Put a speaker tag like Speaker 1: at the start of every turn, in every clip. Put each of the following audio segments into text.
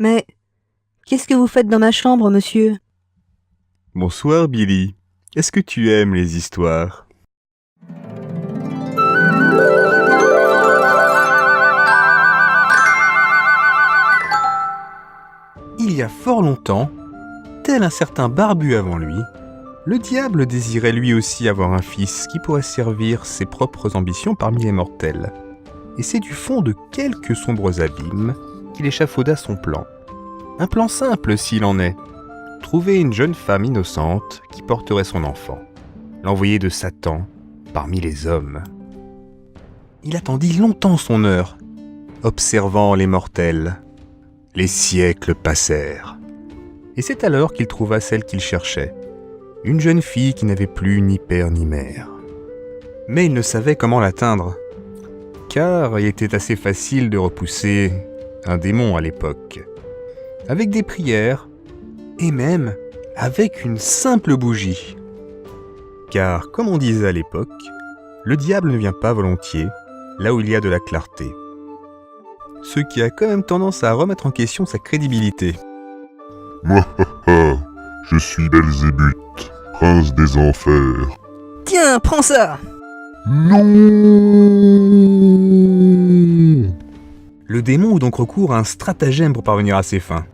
Speaker 1: Mais qu'est-ce que vous faites dans ma chambre, monsieur?
Speaker 2: Bonsoir, Billy. Est-ce que tu aimes les histoires? Il y a fort longtemps, tel un certain barbu avant lui, le diable désirait lui aussi avoir un fils qui pourrait servir ses propres ambitions parmi les mortels. Et c'est du fond de quelques sombres abîmes qu'il échafauda son plan. Un plan simple s'il en est. Trouver une jeune femme innocente qui porterait son enfant. L'envoyer de Satan parmi les hommes. Il attendit longtemps son heure, observant les mortels. Les siècles passèrent. Et c'est alors qu'il trouva celle qu'il cherchait. Une jeune fille qui n'avait plus ni père ni mère. Mais il ne savait comment l'atteindre, car il était assez facile de repousser un démon à l'époque. Avec des prières, et même avec une simple bougie. Car, comme on disait à l'époque, le diable ne vient pas volontiers là où il y a de la clarté. Ce qui a quand même tendance à remettre en question sa crédibilité.
Speaker 3: Je suis Belzébuth, prince des enfers.
Speaker 1: Tiens, prends ça!
Speaker 3: Non!
Speaker 2: Le démon eut donc recours à un stratagème pour parvenir à ses fins.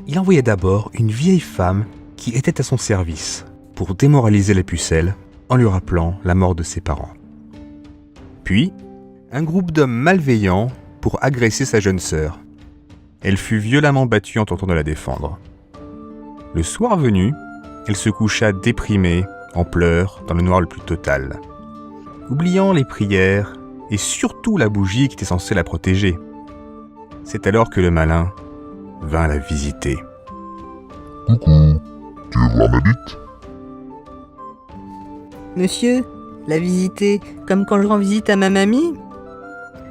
Speaker 2: Il envoya d'abord une vieille femme qui était à son service pour démoraliser la pucelle en lui rappelant la mort de ses parents. Puis, un groupe d'hommes malveillants pour agresser sa jeune sœur. Elle fut violemment battue en tentant de la défendre. Le soir venu, elle se coucha déprimée, en pleurs, dans le noir le plus total, oubliant les prières et surtout la bougie qui était censée la protéger. C'est alors que le malin vint la visiter.
Speaker 3: Coucou, tu veux voir ma bite?
Speaker 1: Monsieur, la visiter comme quand je rends visite à ma mamie?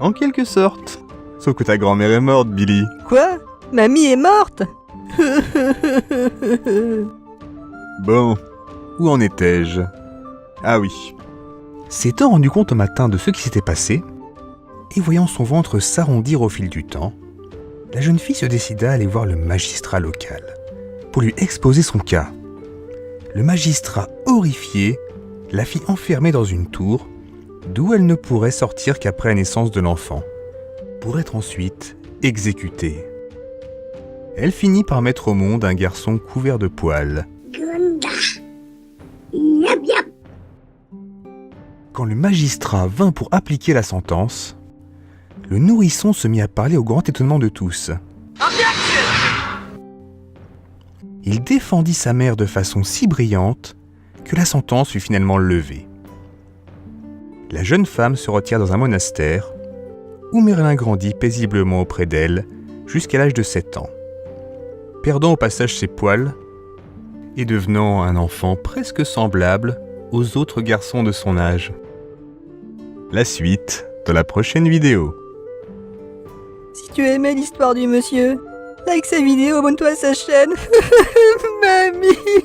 Speaker 2: En quelque sorte. Sauf que ta grand-mère est morte, Billy.
Speaker 1: Quoi? Mamie est morte?
Speaker 2: Bon, où en étais-je? Ah oui. S'étant rendu compte au matin de ce qui s'était passé, et voyant son ventre s'arrondir au fil du temps, la jeune fille se décida à aller voir le magistrat local, pour lui exposer son cas. Le magistrat, horrifié, la fit enfermer dans une tour, d'où elle ne pourrait sortir qu'après la naissance de l'enfant, pour être ensuite exécutée. Elle finit par mettre au monde un garçon couvert de poils. Quand le magistrat vint pour appliquer la sentence, le nourrisson se mit à parler au grand étonnement de tous. Il défendit sa mère de façon si brillante que la sentence fut finalement levée. La jeune femme se retire dans un monastère où Merlin grandit paisiblement auprès d'elle jusqu'à l'âge de 7 ans, perdant au passage ses poils et devenant un enfant presque semblable aux autres garçons de son âge. La suite dans la prochaine vidéo.
Speaker 1: Si tu aimais l'histoire du monsieur, like sa vidéo, abonne-toi à sa chaîne. Mamie!